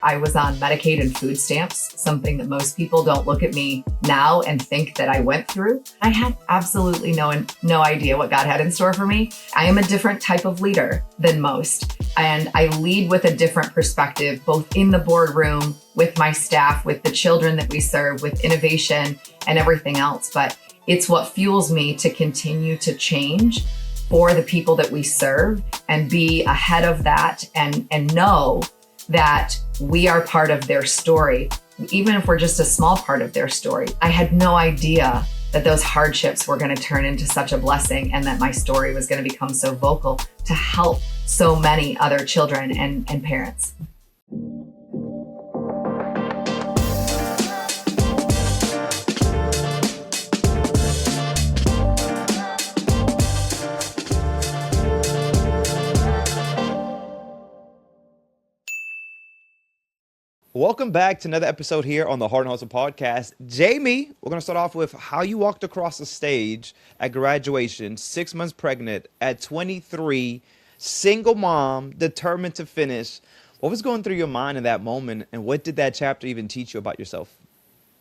I was on Medicaid and food stamps, something that most people don't look at me now and think that I went through. I had absolutely no idea what God had in store for me. I am a different type of leader than most, and I lead with a different perspective, both in the boardroom, with my staff, with the children that we serve, with innovation and everything else. But it's what fuels me to continue to change for the people that we serve and be ahead of that and know that we are part of their story, even if we're just a small part of their story. I had no idea that those hardships were going to turn into such a blessing and that my story was going to become so vocal to help so many other children and parents. Welcome back to another episode here on the Heart and Hustle podcast. Jamie, we're going to start off with how you walked across the stage at graduation, 6 months pregnant, at 23, single mom, determined to finish. What was going through your mind in that moment, and what did that chapter even teach you about yourself?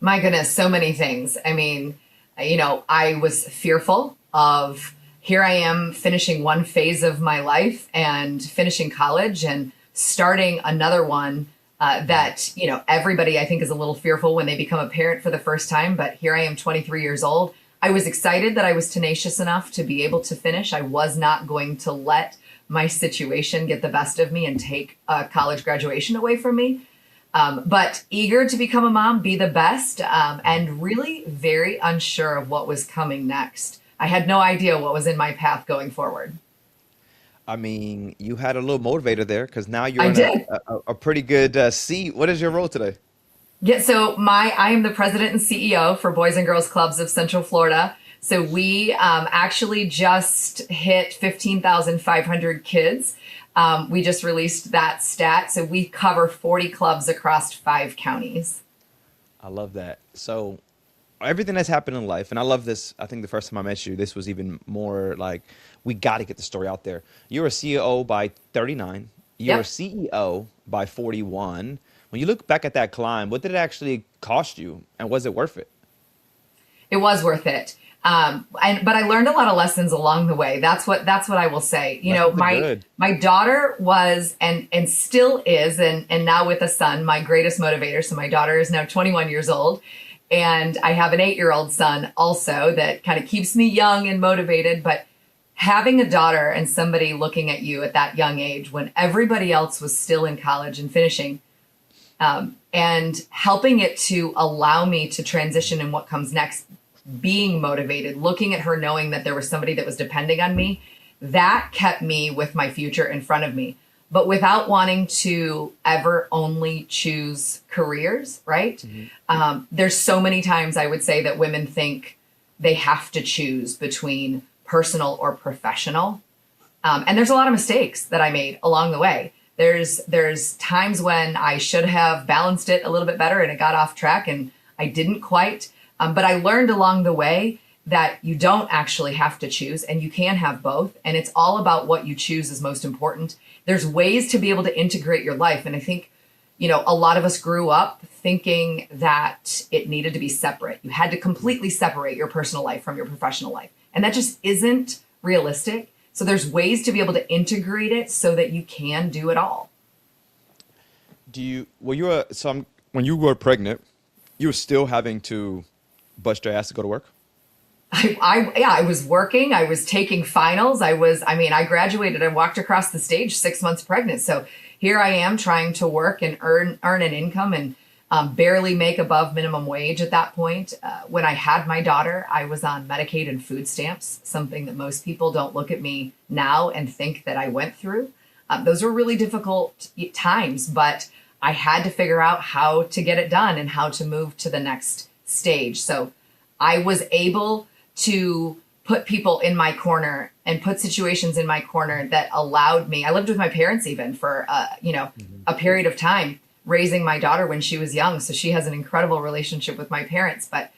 My goodness, so many things. I mean, I was fearful of, here I am finishing one phase of my life and finishing college and starting another one. That everybody I think is a little fearful when they become a parent for the first time. But here I am, 23 years old. I was excited that I was tenacious enough to be able to finish. I was not going to let my situation get the best of me and take college graduation away from me. But eager to become a mom, be the best, and really very unsure of what was coming next. I had no idea what was in my path going forward. I mean, you had a little motivator there because now you're in a pretty good seat. What is your role today? Yeah, so I am the president and CEO for Boys and Girls Clubs of Central Florida. So we actually just hit 15,500 kids. We just released that stat. So we cover 40 clubs across 5 counties. I love that. So everything that's happened in life, and I love this. I think the first time I met you, this was even more like, we got to get the story out there. You're a CEO by 39. You're Yep. a CEO by 41. When you look back at that climb, what did it actually cost you? And was it worth it? It was worth it. But I learned a lot of lessons along the way. That's what I will say. My daughter was and still is, and now with a son, my greatest motivator. So my daughter is now 21 years old. And I have an 8-year-old son also that kind of keeps me young and motivated. But having a daughter and somebody looking at you at that young age when everybody else was still in college and finishing, and helping it to allow me to transition in what comes next, being motivated, looking at her, knowing that there was somebody that was depending on me, that kept me with my future in front of me. But without wanting to ever only choose careers, right? Mm-hmm. There's so many times I would say that women think they have to choose between personal or professional. And there's a lot of mistakes that I made along the way. There's times when I should have balanced it a little bit better and it got off track and I didn't quite. But I learned along the way that you don't actually have to choose and you can have both. And it's all about what you choose is most important. There's ways to be able to integrate your life. And I think, a lot of us grew up thinking that it needed to be separate. You had to completely separate your personal life from your professional life. And that just isn't realistic. So there's ways to be able to integrate it so that you can do it all. When you were pregnant, you were still having to bust your ass to go to work? I was working. I was taking finals. I graduated and walked across the stage 6 months pregnant. So here I am trying to work and earn an income and barely make above minimum wage at that point. When I had my daughter, I was on Medicaid and food stamps, something that most people don't look at me now and think that I went through. Those were really difficult times, but I had to figure out how to get it done and how to move to the next stage. So I was able to put people in my corner and put situations in my corner that allowed me. I lived with my parents even for a period of time, raising my daughter when she was young. So she has an incredible relationship with my parents, but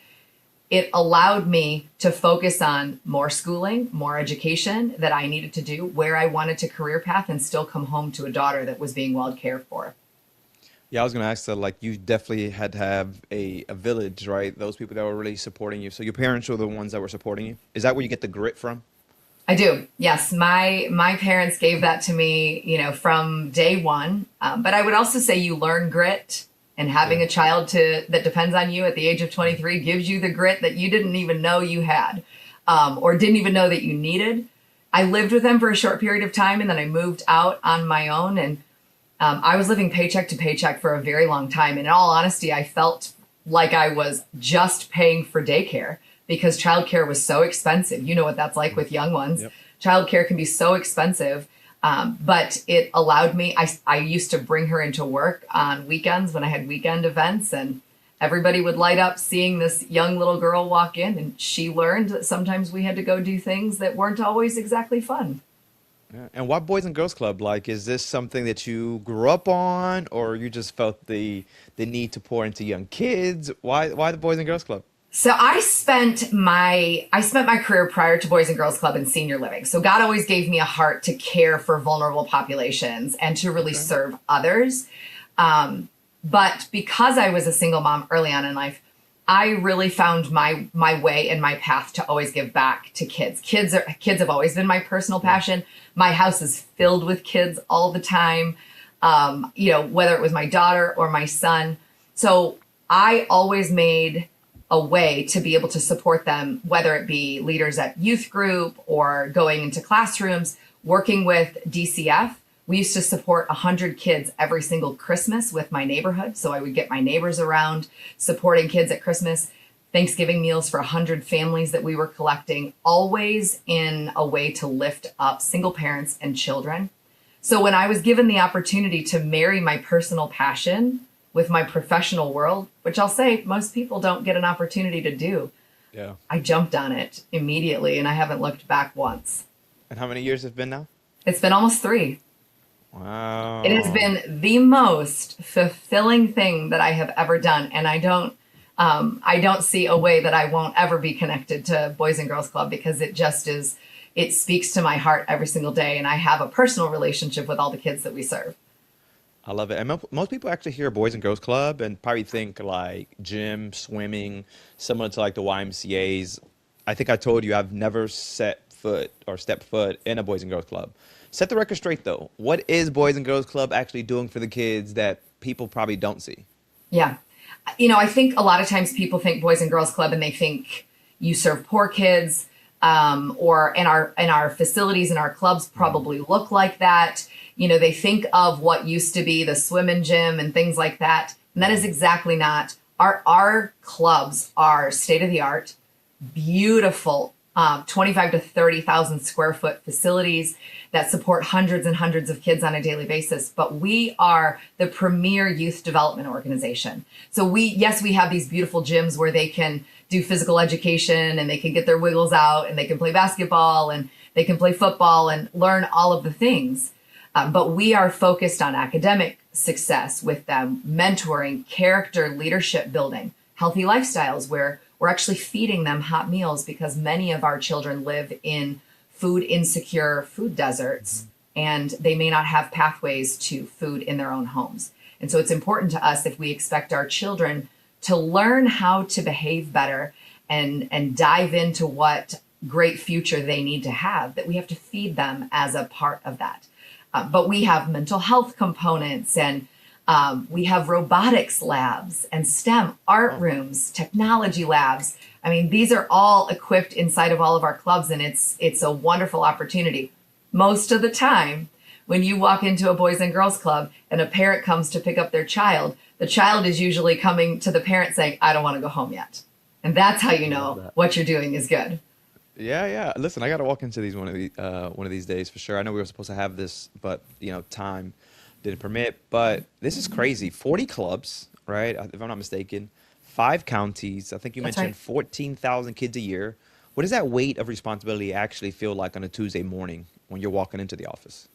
it allowed me to focus on more schooling, more education that I needed to do, where I wanted to career path and still come home to a daughter that was being well cared for. Yeah, I was gonna ask that. Like, you definitely had to have a village, right? Those people that were really supporting you. So your parents were the ones that were supporting you. Is that where you get the grit from? I do. Yes, my parents gave that to me, from day one. But I would also say you learn grit, and having Yeah. a child to that depends on you at the age of 23 gives you the grit that you didn't even know you had, or didn't even know that you needed. I lived with them for a short period of time, and then I moved out on my own, and I was living paycheck to paycheck for a very long time. And in all honesty, I felt like I was just paying for daycare because childcare was so expensive. You know what that's like with young ones. Yep. Childcare can be so expensive. But it allowed me, I used to bring her into work on weekends when I had weekend events, and everybody would light up seeing this young little girl walk in. And she learned that sometimes we had to go do things that weren't always exactly fun. Yeah. And why Boys and Girls Club? Like, is this something that you grew up on, or you just felt the need to pour into young kids? Why the Boys and Girls Club? So I spent my career prior to Boys and Girls Club in senior living. So God always gave me a heart to care for vulnerable populations and to really Okay. serve others. But because I was a single mom early on in life, I really found my way and my path to always give back to kids. Kids have always been my personal Yeah. passion. My house is filled with kids all the time. Whether it was my daughter or my son. So I always made a way to be able to support them, whether it be leaders at youth group or going into classrooms, working with DCF. We used to support 100 kids every single Christmas with my neighborhood. So I would get my neighbors around supporting kids at Christmas, Thanksgiving meals for 100 families that we were collecting, always in a way to lift up single parents and children. So when I was given the opportunity to marry my personal passion with my professional world, which I'll say most people don't get an opportunity to do, Yeah. I jumped on it immediately and I haven't looked back once. And how many years have been now? It's been almost 3. It has Wow. been the most fulfilling thing that I have ever done, and I don't see a way that I won't ever be connected to Boys and Girls Club because it just is. It speaks to my heart every single day, and I have a personal relationship with all the kids that we serve. I love it. And most people actually hear Boys and Girls Club and probably think like gym, swimming, similar to like the YMCA's. I think I told you I've never set foot or stepped foot in a Boys and Girls Club. Set the record straight though. What is Boys and Girls Club actually doing for the kids that people probably don't see? Yeah. I think a lot of times people think Boys and Girls Club and they think you serve poor kids, or in our facilities and our clubs Mhm. probably look like that. They think of what used to be the swim and gym and things like that. And that is Mhm. exactly not. Our clubs are state of the art, beautiful, 25 to 30,000 square foot facilities that support hundreds and hundreds of kids on a daily basis. But we are the premier youth development organization. So yes, we have these beautiful gyms where they can do physical education and they can get their wiggles out and they can play basketball and they can play football and learn all of the things. But we are focused on academic success with them, mentoring, character, leadership building, healthy lifestyles where we're actually feeding them hot meals because many of our children live in food insecure food deserts and they may not have pathways to food in their own homes. And so it's important to us if we expect our children to learn how to behave better and dive into what great future they need to have, that we have to feed them as a part of that. But we have mental health components and we have robotics labs and STEM art Oh, rooms, technology labs. I mean, these are all equipped inside of all of our clubs, and it's a wonderful opportunity. Most of the time, when you walk into a Boys and Girls Club and a parent comes to pick up their child, the child is usually coming to the parent saying, "I don't want to go home yet," and that's how you I love know that. what you're doing is good. Yeah, yeah. Listen, I got to walk into these one of these days for sure. I know we were supposed to have this, but time didn't permit. But this is crazy. 40 clubs, right? If I'm not mistaken. 5 counties. I think you That's right. mentioned 14,000 kids a year. What does that weight of responsibility actually feel like on a Tuesday morning when you're walking into the office?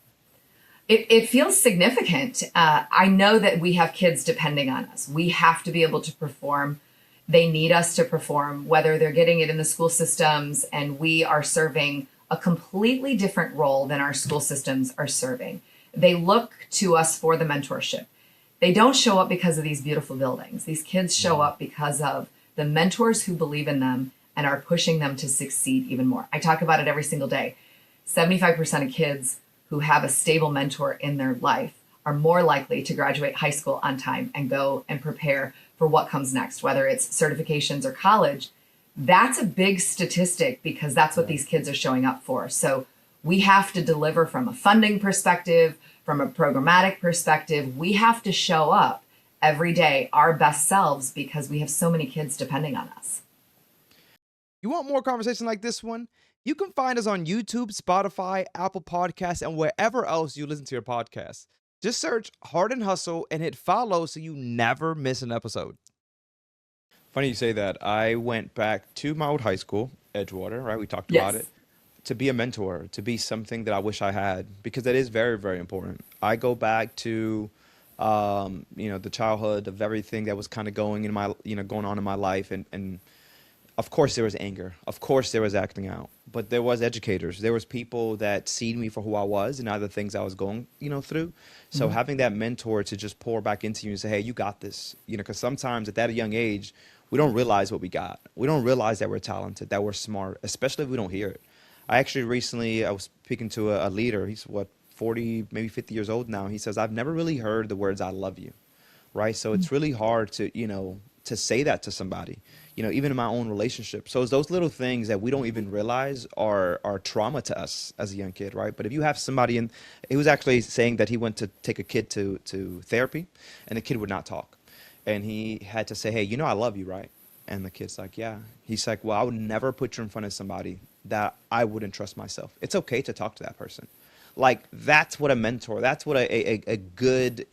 It feels significant. I know that we have kids depending on us. We have to be able to perform. They need us to perform, whether they're getting it in the school systems, and we are serving a completely different role than our school systems are serving. They look to us for the mentorship. they don't show up because of these beautiful buildings. These kids show up because of the mentors who believe in them and are pushing them to succeed even more. I talk about it every single day. 75% of kids who have a stable mentor in their life are more likely to graduate high school on time and go and prepare for what comes next, whether it's certifications or college. That's a big statistic because that's what these kids are showing up for. So we have to deliver from a funding perspective, from a programmatic perspective. We have to show up every day our best selves because we have so many kids depending on us. You want more conversation like this one? You can find us on YouTube, Spotify, Apple Podcasts, and wherever else you listen to your podcasts. Just search Hard and Hustle and hit follow so you never miss an episode. Funny you say that. I went back to my old high school, Edgewater, right? We talked about it. To be a mentor, to be something that I wish I had, because that is very, very important. I go back to, the childhood of everything that was kind of going on in my life, and of course there was anger, of course there was acting out, but there was educators, there was people that seen me for who I was and other things I was going, through. So having that mentor to just pour back into you and say, hey, you got this, because sometimes at that young age, we don't realize what we got. We don't realize that we're talented, that we're smart, especially if we don't hear it. I actually recently, I was speaking to a leader. He's 40, maybe 50 years old now. He says, I've never really heard the words, I love you. Right. So it's really hard to, to say that to somebody, even in my own relationship. So it's those little things that we don't even realize are trauma to us as a young kid. Right. But if you have somebody, and he was actually saying that he went to take a kid to therapy and the kid would not talk. And he had to say, hey, I love you. Right. And the kid's like, yeah. He's like, well, I would never put you in front of somebody that I wouldn't trust myself. It's okay to talk to that person. Like, that's what a mentor, that's what a good,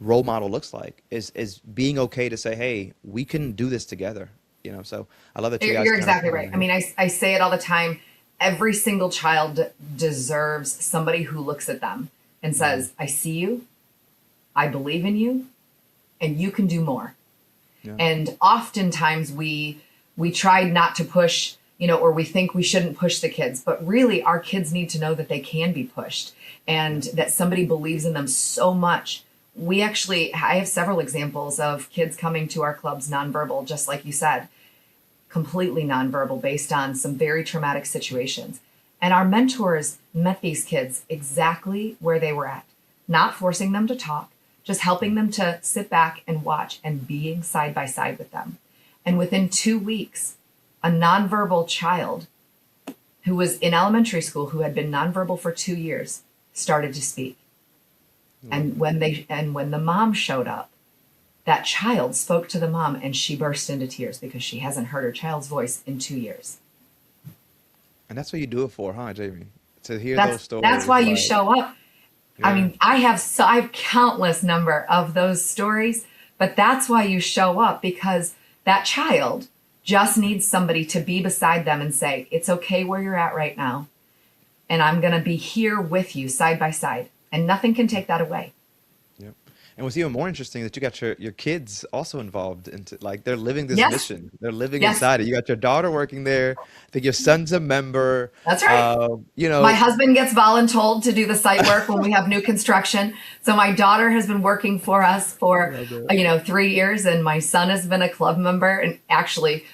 role model looks like, is being okay to say, hey, we can do this together. So I love that you guys. You're exactly right. I mean, I say it all the time. Every single child deserves somebody who looks at them and says, I see you, I believe in you, and you can do more. Yeah. And oftentimes we try not to push, or we think we shouldn't push the kids, but really our kids need to know that they can be pushed and that somebody believes in them so much. I have several examples of kids coming to our clubs nonverbal, just like you said, completely nonverbal based on some very traumatic situations. And our mentors met these kids exactly where they were at, not forcing them to talk, just helping them to sit back and watch and being side by side with them. And within 2 weeks, a nonverbal child who was in elementary school, who had been nonverbal for 2 years, started to speak. And when the mom showed up, that child spoke to the mom and she burst into tears because she hasn't heard her child's voice in 2 years. And that's what you do it for, huh, Jamie? To hear those stories. That's why you show up. Yeah. I mean, I have countless number of those stories, but that's why you show up, because that child just needs somebody to be beside them and say, it's okay where you're at right now. And I'm going to be here with you side by side. And nothing can take that away. Yep. And what's even more interesting that you got your kids also involved into, like, they're living this mission. They're living inside it. You got your daughter working there. I think your son's a member. That's right. My husband gets voluntold to do the site work when we have new construction. So my daughter has been working for us for 3 years, and my son has been a club member. And actually,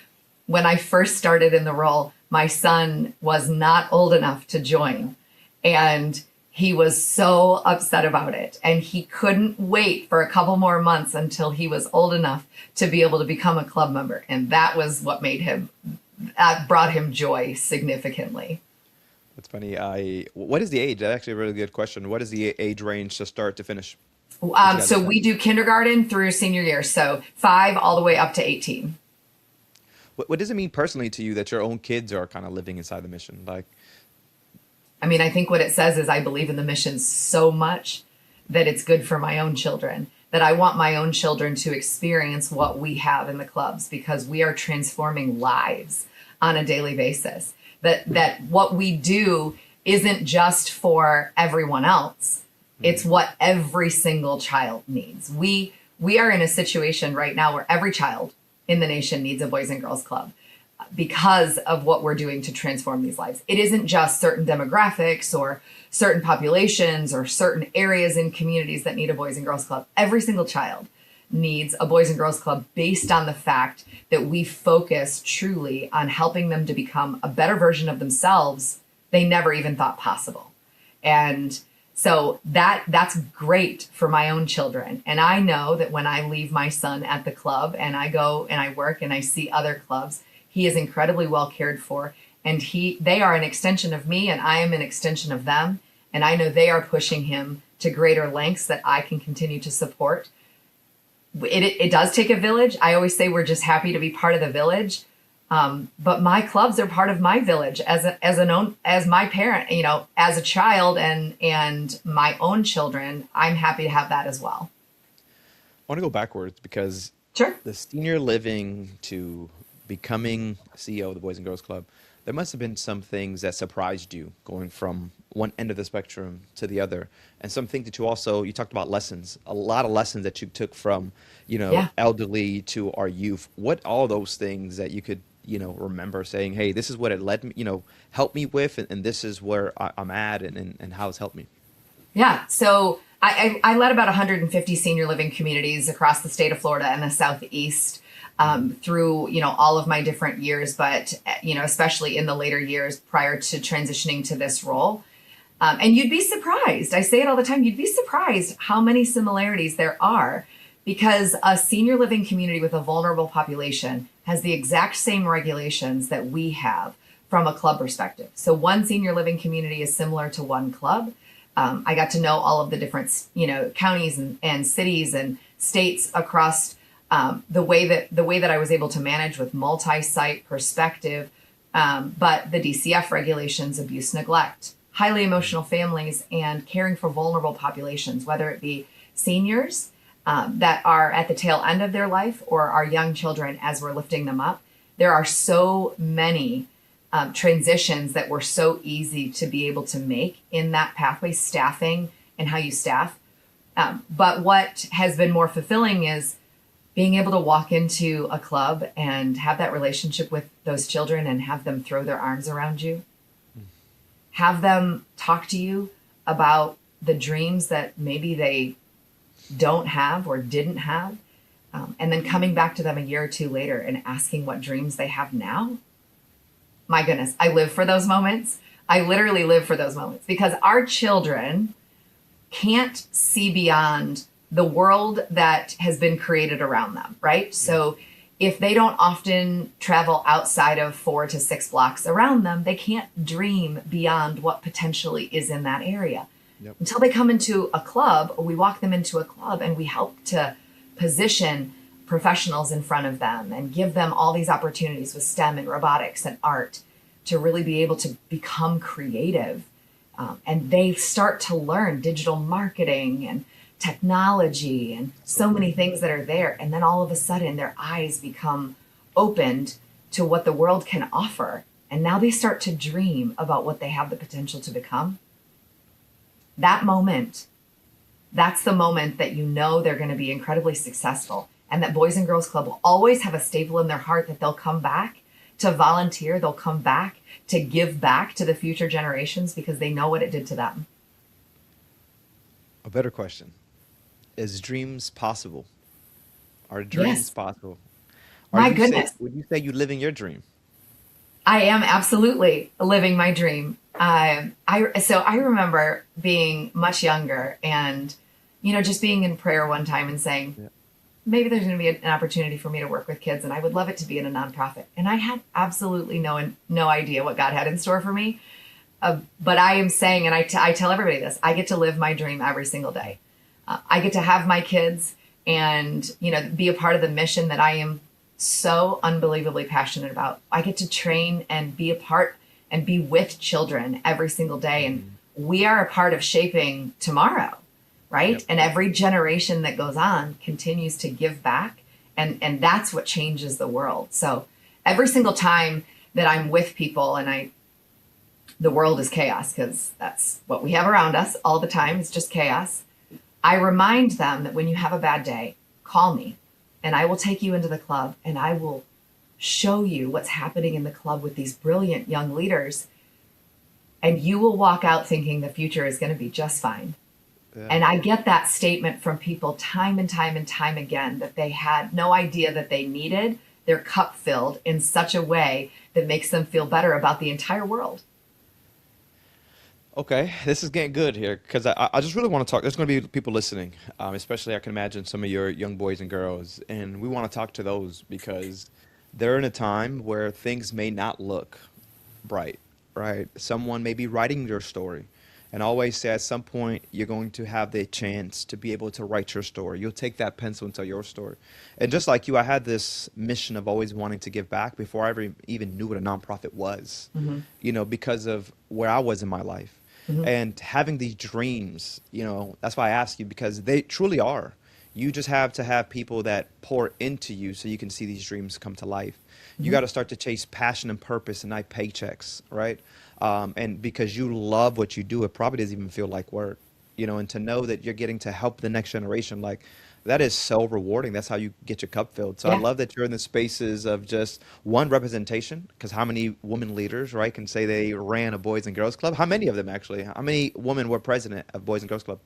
when I first started in the role, my son was not old enough to join, and he was so upset about it, and he couldn't wait for a couple more months until he was old enough to be able to become a club member. And that was what brought him joy significantly. That's funny. What is the age? That's actually a really good question. What is the age range to start to finish? So we do kindergarten through senior year. So 5 all the way up to 18. What does it mean personally to you that your own kids are kind of living inside the mission? Like, I mean, I think what it says is I believe in the mission so much that it's good for my own children, that I want my own children to experience what we have in the clubs, because we are transforming lives on a daily basis. That what we do isn't just for everyone else. It's what every single child needs. We are in a situation right now where every child in the nation needs a Boys and Girls Club. because of what we're doing to transform these lives. It isn't just certain demographics or certain populations or certain areas in communities that need a Boys and Girls Club. Every single child needs a Boys and Girls Club based on the fact that we focus truly on helping them to become a better version of themselves they never even thought possible. And so that's great for my own children. And I know that when I leave my son at the club and I go and I work and I see other clubs, he is incredibly well cared for. And they are an extension of me and I am an extension of them. And I know they are pushing him to greater lengths that I can continue to support. It does take a village. I always say we're just happy to be part of the village. But my clubs are part of my village as my parent, as a child and my own children. I'm happy to have that as well. I want to go backwards because Sure. the senior living to becoming CEO of the Boys and Girls Club, there must have been some things that surprised you going from one end of the spectrum to the other. And some things that you talked about lessons, a lot of lessons that you took from, Yeah. elderly to our youth. What all those things that you could, remember saying, hey, this is what it led me, helped me with, and this is where I'm at and how it's helped me. Yeah. So I led about 150 senior living communities across the state of Florida and the Southeast through, all of my different years, but, especially in the later years prior to transitioning to this role. And you'd be surprised. I say it all the time. You'd be surprised how many similarities there are because a senior living community with a vulnerable population has the exact same regulations that we have from a club perspective. So one senior living community is similar to one club. I got to know all of the different, counties and cities and states across the way that I was able to manage with multi-site perspective. But the DCF regulations, abuse, neglect, highly emotional families, and caring for vulnerable populations, whether it be seniors that are at the tail end of their life or our young children as we're lifting them up. There are so many transitions that were so easy to be able to make in that pathway, staffing and how you staff. But what has been more fulfilling is being able to walk into a club and have that relationship with those children and have them throw their arms around you, have them talk to you about the dreams that maybe they don't have or didn't have, and then coming back to them a year or two later and asking what dreams they have now. My goodness, I live for those moments. I literally live for those moments because our children can't see beyond the world that has been created around them, right? So if they don't often travel outside of 4 to 6 blocks around them, they can't dream beyond what potentially is in that area. Yep. Until they come into a club, we walk them into a club and we help to position professionals in front of them and give them all these opportunities with STEM and robotics and art to really be able to become creative. And they start to learn digital marketing and technology and so many things that are there. And then all of a sudden their eyes become opened to what the world can offer. And now they start to dream about what they have the potential to become. That moment, that's the moment that they're going to be incredibly successful. And that Boys and Girls Club will always have a staple in their heart that they'll come back to volunteer. They'll come back to give back to the future generations because they know what it did to them. A better question. Is dreams possible? Are dreams possible? My goodness. Would you say you're living your dream? I am absolutely living my dream. So I remember being much younger and, just being in prayer one time and saying, maybe there's going to be an opportunity for me to work with kids and I would love it to be in a nonprofit. And I had absolutely no idea what God had in store for me. But I am saying, and I tell everybody this, I get to live my dream every single day. I get to have my kids and, be a part of the mission that I am so unbelievably passionate about. I get to train and be a part and be with children every single day. And we are a part of shaping tomorrow, right? Yep. And every generation that goes on continues to give back. And that's what changes the world. So every single time that I'm with people and the world is chaos because that's what we have around us all the time. It's just chaos. I remind them that when you have a bad day, call me and I will take you into the club and I will show you what's happening in the club with these brilliant young leaders, and you will walk out thinking the future is going to be just fine. Yeah. And I get that statement from people time and time and time again, that they had no idea that they needed their cup filled in such a way that makes them feel better about the entire world. Okay, this is getting good here because I just really want to talk. There's going to be people listening, especially I can imagine some of your young boys and girls, and we want to talk to those because they're in a time where things may not look bright, right? Someone may be writing your story. And I always say at some point you're going to have the chance to be able to write your story. You'll take that pencil and tell your story. And just like you, I had this mission of always wanting to give back before I ever even knew what a nonprofit was, Mm-hmm. because of where I was in my life. Mm-hmm. And having these dreams, that's why I ask you because they truly are. You just have to have people that pour into you so you can see these dreams come to life. You Mm-hmm. got to start to chase passion and purpose and not paychecks, right? And because you love what you do, it probably doesn't even feel like work, and to know that you're getting to help the next generation, like that is so rewarding. That's how you get your cup filled. So I Yeah. love that you're in the spaces of just one representation, because how many women leaders, right, can say they ran a Boys and Girls Club? How many of them actually? How many women were president of Boys and Girls Club?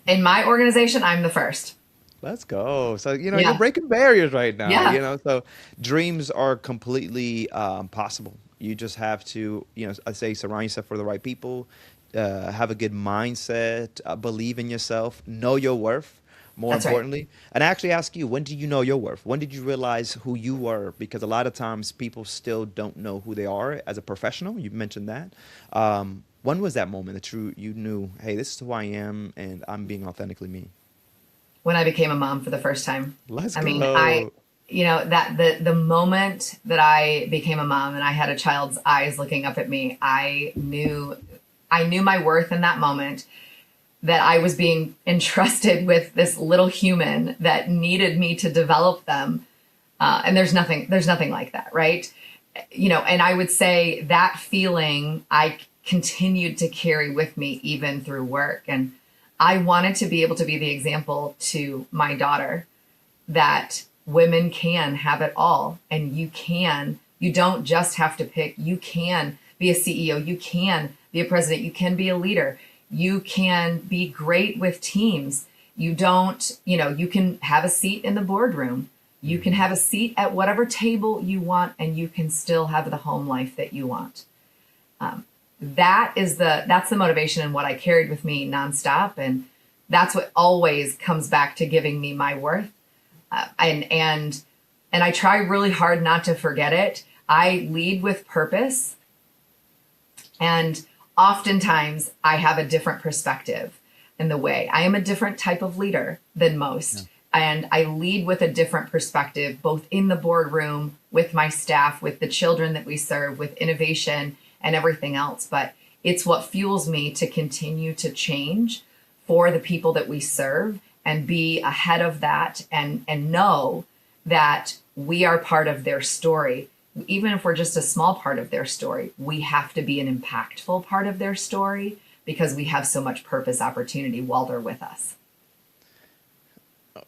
In my organization, I'm the first. Let's go. So, you're Yeah. breaking barriers right now, Yeah. so dreams are completely possible. You just have to, I say surround yourself with the right people, have a good mindset, believe in yourself, know your worth, more That's right. importantly. And I actually ask you, when did you know your worth? When did you realize who you were? Because a lot of times people still don't know who they are as a professional. You mentioned that. When was that moment that you knew, hey, this is who I am and I'm being authentically me? When I became a mom for the first time. Let's I mean, I, go. that the moment that I became a mom and I had a child's eyes looking up at me, I knew my worth in that moment, that I was being entrusted with this little human that needed me to develop them. And there's nothing like that, right? And I would say that feeling I continued to carry with me even through work. And I wanted to be able to be the example to my daughter that women can have it all, and you don't just have to pick. You can be a CEO, you can be a president, you can be a leader, you can be great with teams. You don't, you can have a seat in the boardroom, you can have a seat at whatever table you want, and you can still have the home life that you want. That's the motivation and what I carried with me nonstop. And that's what always comes back to giving me my worth. And I try really hard not to forget it. I lead with purpose. And oftentimes I have a different perspective in the way. I am a different type of leader than most. And I lead with a different perspective, both in the boardroom, with my staff, with the children that we serve, with innovation and everything else. But it's what fuels me to continue to change for the people that we serve and be ahead of that, and know that we are part of their story. Even if we're just a small part of their story, we have to be an impactful part of their story because we have so much purpose opportunity while they're with us.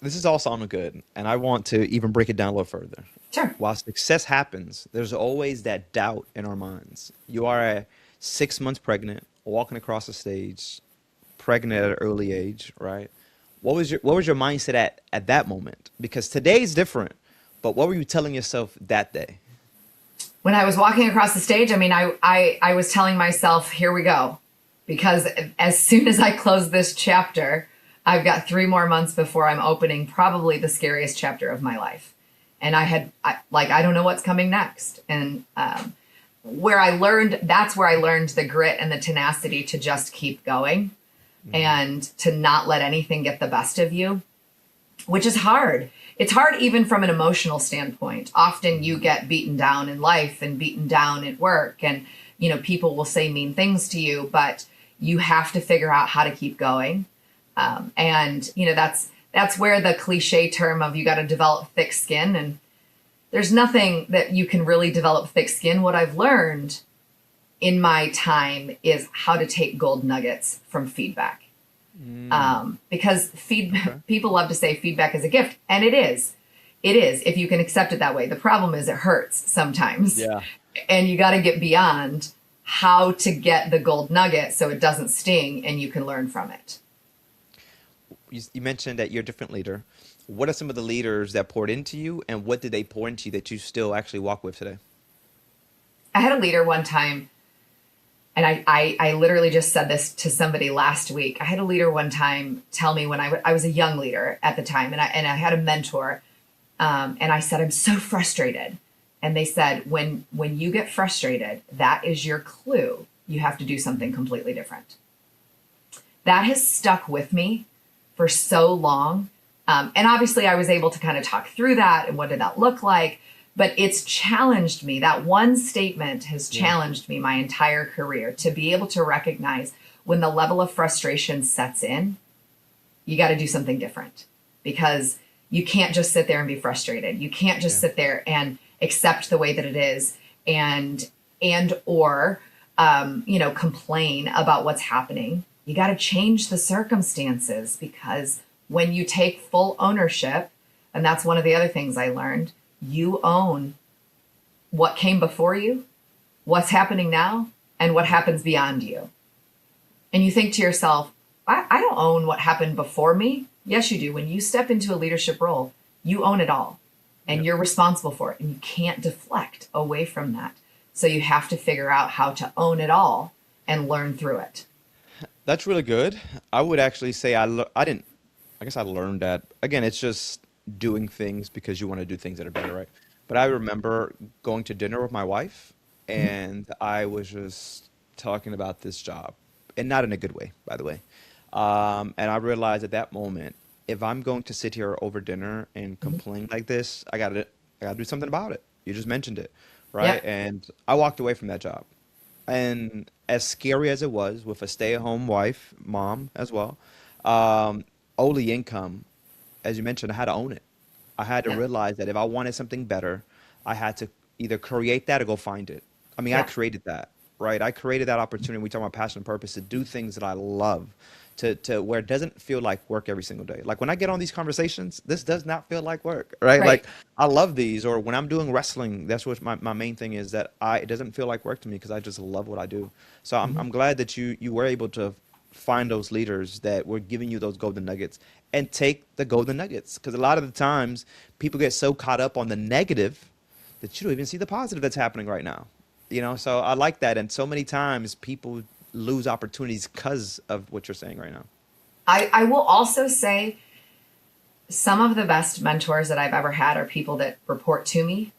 This is all sounding good, and I want to even break it down a little further. Sure. While success happens, there's always that doubt in our minds. You are 6 months pregnant, walking across the stage, pregnant at an early age, right? What was your mindset at that moment? Because today's different, but what were you telling yourself that day? When I was walking across the stage, I mean, I was telling myself, here we go. Because as soon as I close this chapter, I've got 3 more months before I'm opening probably the scariest chapter of my life. And I don't know what's coming next. And that's where I learned the grit and the tenacity to just keep going and to not let anything get the best of you, which is hard. It's hard even from an emotional standpoint. Often you get beaten down in life and beaten down at work, and people will say mean things to you, but you have to figure out how to keep going. And that's where the cliche term of you got to develop thick skin, and there's nothing that you can really develop thick skin. What I've learned in my time is how to take gold nuggets from feedback. Because Okay. people love to say feedback is a gift, and it is. It is, if you can accept it that way. The problem is it hurts sometimes. Yeah. And you got to get beyond how to get the gold nugget so it doesn't sting and you can learn from it. You mentioned that you're a different leader. What are some of the leaders that poured into you, and what did they pour into you that you still actually walk with today? I had a leader one time, and I literally just said this to somebody last week. I had a leader one time tell me when I was a young leader at the time, and I had a mentor, and I said, I'm so frustrated. And they said, when you get frustrated, that is your clue. You have to do something completely different. That has stuck with me for so long. And obviously I was able to kind of talk through that and what did that look like, but it's challenged me. That one statement has challenged me my entire career to be able to recognize when the level of frustration sets in, you got to do something different, because you can't just sit there and be frustrated. You can't just sit there and accept the way that it is or complain about what's happening. You got to change the circumstances, because when you take full ownership, and that's one of the other things I learned, you own what came before you, what's happening now, and what happens beyond you. And you think to yourself, I don't own what happened before me. Yes, you do. When you step into a leadership role, you own it all, and you're responsible for it, and you can't deflect away from that. So you have to figure out how to own it all and learn through it. That's really good. I would actually say I didn't. I guess I learned that. Again, it's just doing things because you want to do things that are better, right? But I remember going to dinner with my wife, and I was just talking about this job, and not in a good way, by the way. And I realized at that moment, if I'm going to sit here over dinner and complain like this, I gotta do something about it. You just mentioned it, right? Yep. And I walked away from that job. And as scary as it was, with a stay-at-home wife, mom as well, only income, as you mentioned, I had to own it. I had to Yeah. realize that if I wanted something better, I had to either create that or go find it. I mean, I Yeah. created that, right? I created that opportunity. We talk about passion and purpose, to do things that I love, to where it doesn't feel like work every single day. Like when I get on these conversations, this does not feel like work, right? Right. Like I love these. Or when I'm doing wrestling, that's what my main thing is, that it doesn't feel like work to me because I just love what I do. So I'm glad that you were able to find those leaders that were giving you those golden nuggets, and take the golden nuggets, because a lot of the times people get so caught up on the negative that you don't even see the positive that's happening right now. So I like that. And so many times people lose opportunities because of what you're saying right now. I will also say some of the best mentors that I've ever had are people that report to me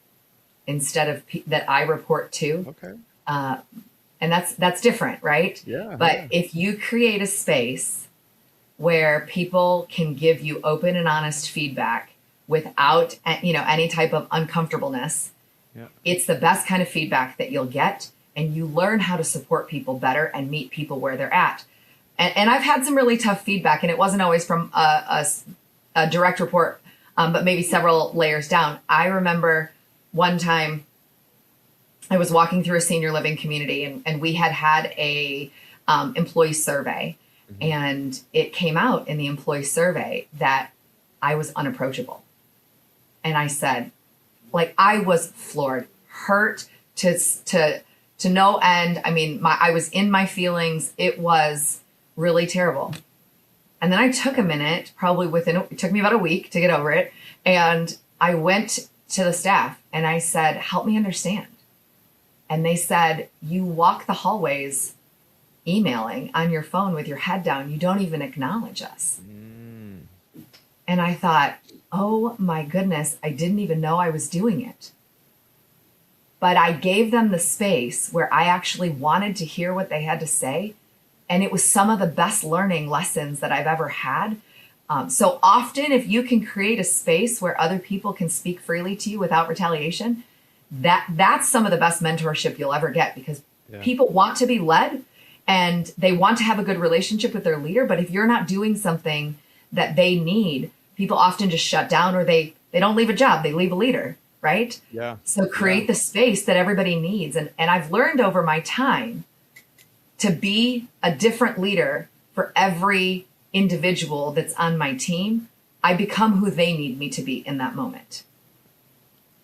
instead of that I report to. Okay. And that's different, right? Yeah, But yeah. if you create a space where people can give you open and honest feedback without any type of uncomfortableness, Yeah. it's the best kind of feedback that you'll get, and you learn how to support people better and meet people where they're at. And I've had some really tough feedback, and it wasn't always from a direct report, but maybe several layers down. I remember one time I was walking through a senior living community, and we had a employee survey, Hmm. and it came out in the employee survey that I was unapproachable. And I said, like, I was floored, hurt to no end. I mean, I was in my feelings. It was really terrible. And then I took a minute, probably it took me about a week to get over it. And I went to the staff and I said, help me understand. And they said, you walk the hallways emailing on your phone with your head down. You don't even acknowledge us. Mm. And I thought, oh my goodness, I didn't even know I was doing it. But I gave them the space where I actually wanted to hear what they had to say. And it was some of the best learning lessons that I've ever had. So often, if you can create a space where other people can speak freely to you without retaliation, that's some of the best mentorship you'll ever get, because Yeah. people want to be led and they want to have a good relationship with their leader. But if you're not doing something that they need, people often just shut down, or they don't leave a job, they leave a leader, right? Yeah. So Yeah. create the space that everybody needs. And I've learned over my time to be a different leader for every individual that's on my team. I become who they need me to be in that moment.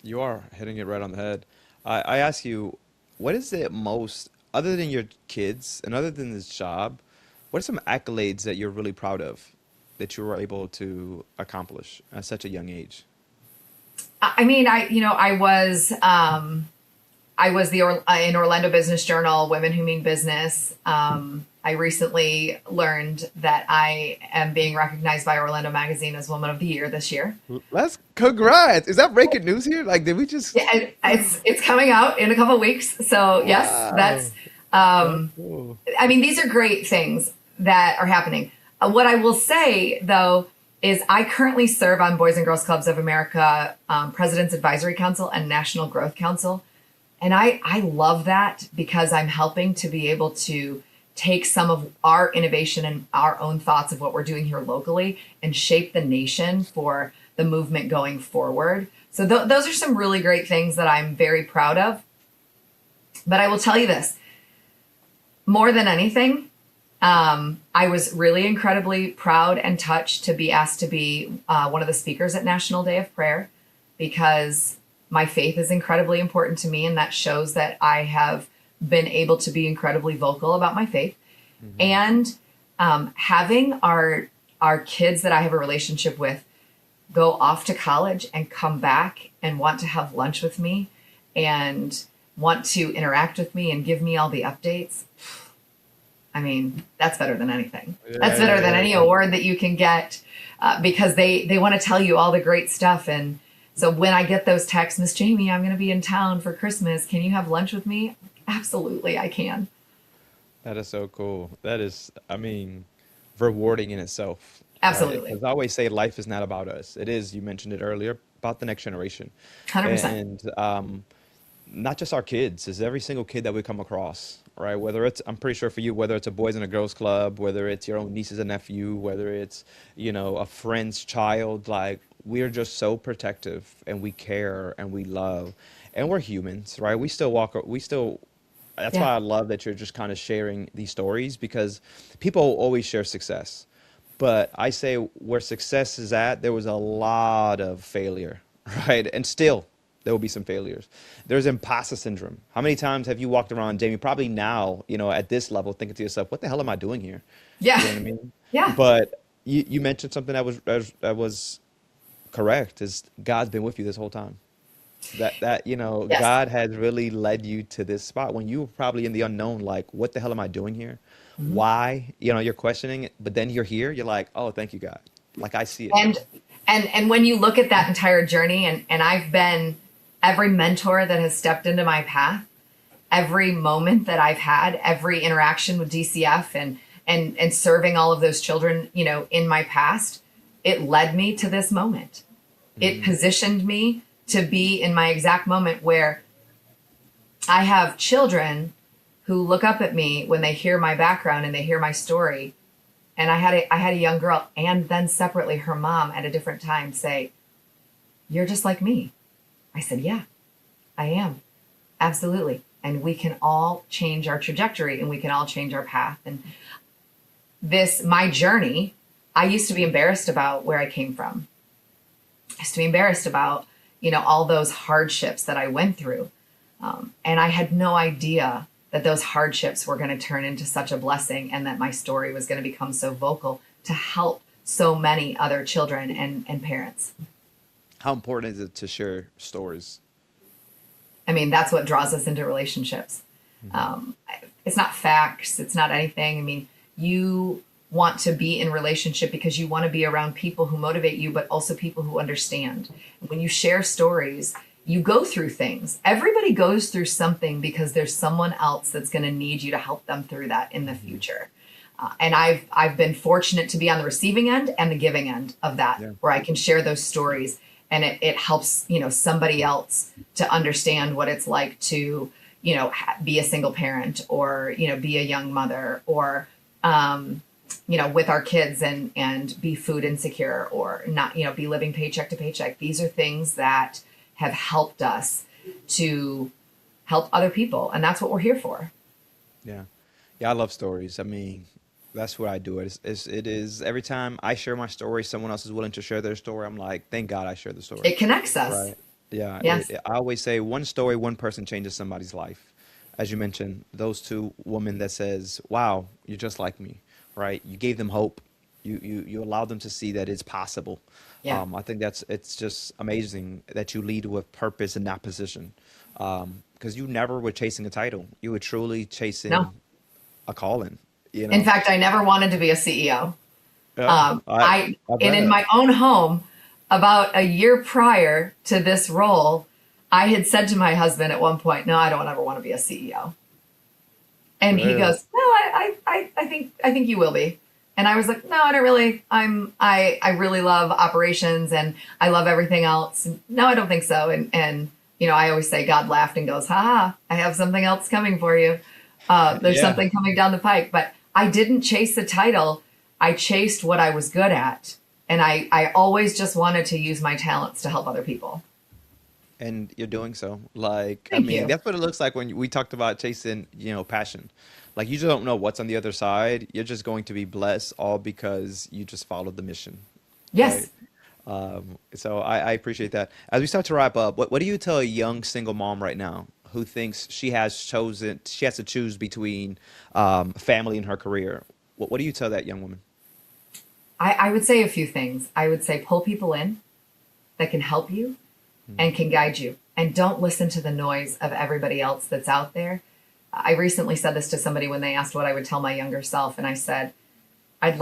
You are hitting it right on the head. I ask you, what is it most, other than your kids and other than this job, what are some accolades that you're really proud of that you were able to accomplish at such a young age? I mean, I was in Orlando Business Journal, Women Who Mean Business. I recently learned that I am being recognized by Orlando Magazine as Woman of the Year this year. Let's congrats. Is that breaking news here? Like, did we just? Yeah, it's coming out in a couple of weeks. So yes, Wow. That's cool. I mean, these are great things that are happening. What I will say though is I currently serve on Boys and Girls Clubs of America, President's Advisory Council and National Growth Council. And I love that because I'm helping to be able to take some of our innovation and our own thoughts of what we're doing here locally and shape the nation for the movement going forward. So those are some really great things that I'm very proud of. But I will tell you this, more than anything, I was really incredibly proud and touched to be asked to be one of the speakers at National Day of Prayer because my faith is incredibly important to me, and that shows that I have been able to be incredibly vocal about my faith. Hmm. And having our kids that I have a relationship with go off to college and come back and want to have lunch with me and want to interact with me and give me all the updates. I mean, that's better than anything. That's Yeah, better than yeah, any yeah. award that you can get because they want to tell you all the great stuff. And so when I get those texts, Miss Jamie, I'm going to be in town for Christmas. Can you have lunch with me? Absolutely, I can. That is so cool. That is, I mean, rewarding in itself, right? Absolutely. Because I always say life is not about us. It is, you mentioned it earlier, about the next generation. 100%. And not just our kids, it's every single kid that we come across, right? Whether it's, I'm pretty sure for you, whether it's a boys and a girls club, whether it's your own nieces and nephew, whether it's, a friend's child, like we're just so protective and we care and we love and we're humans, right? We still, that's Yeah. why I love that you're just kind of sharing these stories because people always share success. But I say where success is at, there was a lot of failure, right? And still, there will be some failures. There's imposter syndrome. How many times have you walked around, Jamie, probably now, at this level, thinking to yourself, what the hell am I doing here? Yeah. You know what I mean? Yeah. But you mentioned something that was correct, is God's been with you this whole time. Yes. God has really led you to this spot when you were probably in the unknown, like, what the hell am I doing here? Mhm. Why? You're questioning it, but then you're here, you're like, oh, thank you, God. Like I see it And now. and when you look at that entire journey, and I've been every mentor that has stepped into my path, every moment that I've had, every interaction with DCF and serving all of those children, in my past, it led me to this moment. It Hmm. positioned me to be in my exact moment where I have children who look up at me when they hear my background and they hear my story. And I had a young girl and then separately her mom at a different time say, "You're just like me." I said, "Yeah, I am. Absolutely. And we can all change our trajectory and we can all change our path." And my journey, I used to be embarrassed about where I came from. I used to be embarrassed about, all those hardships that I went through. And I had no idea that those hardships were going to turn into such a blessing and that my story was going to become so vocal to help so many other children and parents. How important is it to share stories? I mean, that's what draws us into relationships. Hmm. Um, it's not facts, it's not anything. I mean, you want to be in relationship because you want to be around people who motivate you, but also people who understand. When you share stories, you go through things. Everybody goes through something because there's someone else that's going to need you to help them through that in the Hmm. future. And I've been fortunate to be on the receiving end and the giving end of that, Yeah. where I can share those stories, and it helps somebody else to understand what it's like to be a single parent or be a young mother or with our kids and be food insecure or not be living paycheck to paycheck. These are things that have helped us to help other people, and that's what we're here for. Yeah. Yeah, I love stories. I mean, that's what I do. It is every time I share my story, someone else is willing to share their story. I'm like, thank God I share the story. It connects us. Right. Yeah, Yes. I always say one story, one person changes somebody's life. As you mentioned, those two women that says, "Wow, you're just like me," right? You gave them hope. You allowed them to see that it's possible. Yeah. I think it's just amazing that you lead with purpose in that position. Because you never were chasing a title. You were truly No. chasing a calling, you In know? fact, I never wanted to be a CEO. Yeah, I And in bet. my own home, about a year prior to this role, I had said to my husband at one point, "No, I don't ever want to be a CEO." And he Real. goes, "No, I think you will be." And I was like, "No, I don't really. I really love operations and I love everything else. No, I don't think so." And I always say God laughed and goes, "Ha ha, I have something else coming for you. There's Yeah. something coming down the pike." But I didn't chase the title. I chased what I was good at. And I always just wanted to use my talents to help other people. And you're doing so. Like, I Thank mean, you. that's what it looks like when we talked about chasing, passion. Like, you just don't know what's on the other side. You're just going to be blessed all because you just followed the mission, right? Yes. So I appreciate that. As we start to wrap up, what do you tell a young single mom right now who thinks she has to choose between family and her career? What do you tell that young woman? I would say a few things. I would say pull people in that can help you and can guide you. And don't listen to the noise of everybody else that's out there. I recently said this to somebody when they asked what I would tell my younger self, and I said I'd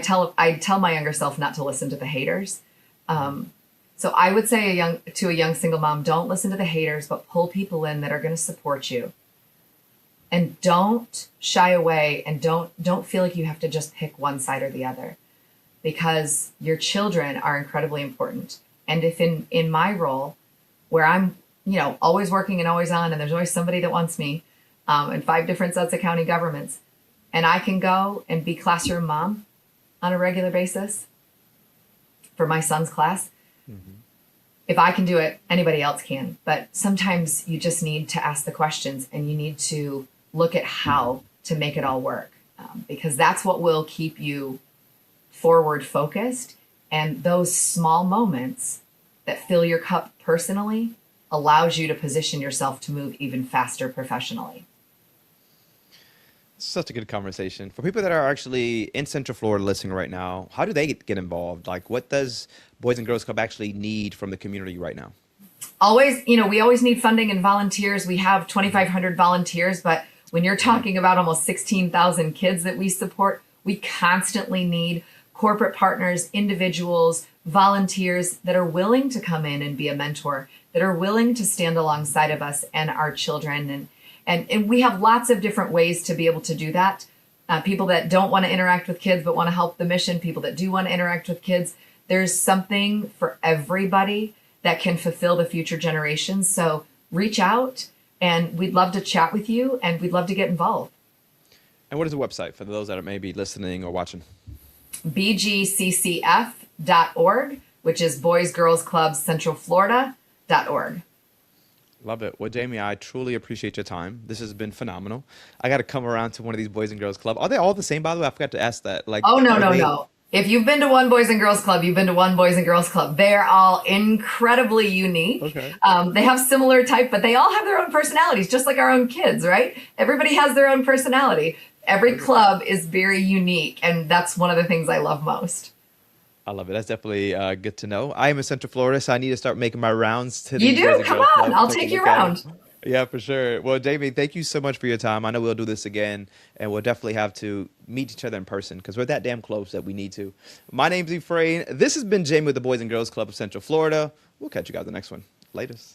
tell my younger self not to listen to the haters. So I would say to a young single mom, don't listen to the haters, but pull people in that are going to support you. And don't shy away and don't feel like you have to just pick one side or the other because your children are incredibly important. And if in my role where I'm, always working and always on, and there's always somebody that wants me, in 5 different sets of county governments, and I can go and be classroom mom on a regular basis for my son's class. If I can do it, anybody else can. But sometimes you just need to ask the questions and you need to look at how to make it all work because that's what will keep you forward focused. And those small moments that fill your cup personally allows you to position yourself to move even faster professionally. Such a good conversation. For people that are actually in Central Florida listening right now, how do they get involved? Like, what does Boys and Girls Club actually need from the community right now? Always, we always need funding and volunteers. We have 2,500 volunteers, but when you're Wow. talking about almost 16,000 kids that we support, we constantly need corporate partners, individuals, volunteers that are willing to come in and be a mentor, that are willing to stand alongside of us and our children. And we have lots of different ways to be able to do that. People that don't want to interact with kids but want to help the mission, people that do want to interact with kids. There's something for everybody that can fulfill the future generations. So reach out and we'd love to chat with you and we'd love to get involved. And what is the website for those that may be listening or watching? bgccf.org, which is Boys Girls Club Central Florida.org. Love it. Well, Jamie, I truly appreciate your time. This has been phenomenal. I got to come around to one of these Boys and Girls Club. Are they all the same, by the way? I forgot to ask that. Like, Oh, no, are no, they? no. If you've been to one Boys and Girls Club, you've been to one Boys and Girls Club. They're all incredibly unique. Okay. They have similar type, but they all have their own personalities, just like our own kids, right? Everybody has their own personality. Every club is very unique, and that's one of the things I love most. I love it. That's definitely good to know. I am in Central Florida, so I need to start making my rounds to You these Boys do? and Come Girls on. Club to I'll take a take you look at around. them. Yeah, for sure. Well, Jamie, thank you so much for your time. I know we'll do this again, and we'll definitely have to meet each other in person because we're that damn close that we need to. My name's Efrain. This has been Jamie with the Boys and Girls Club of Central Florida. We'll catch you guys the next one. Latest.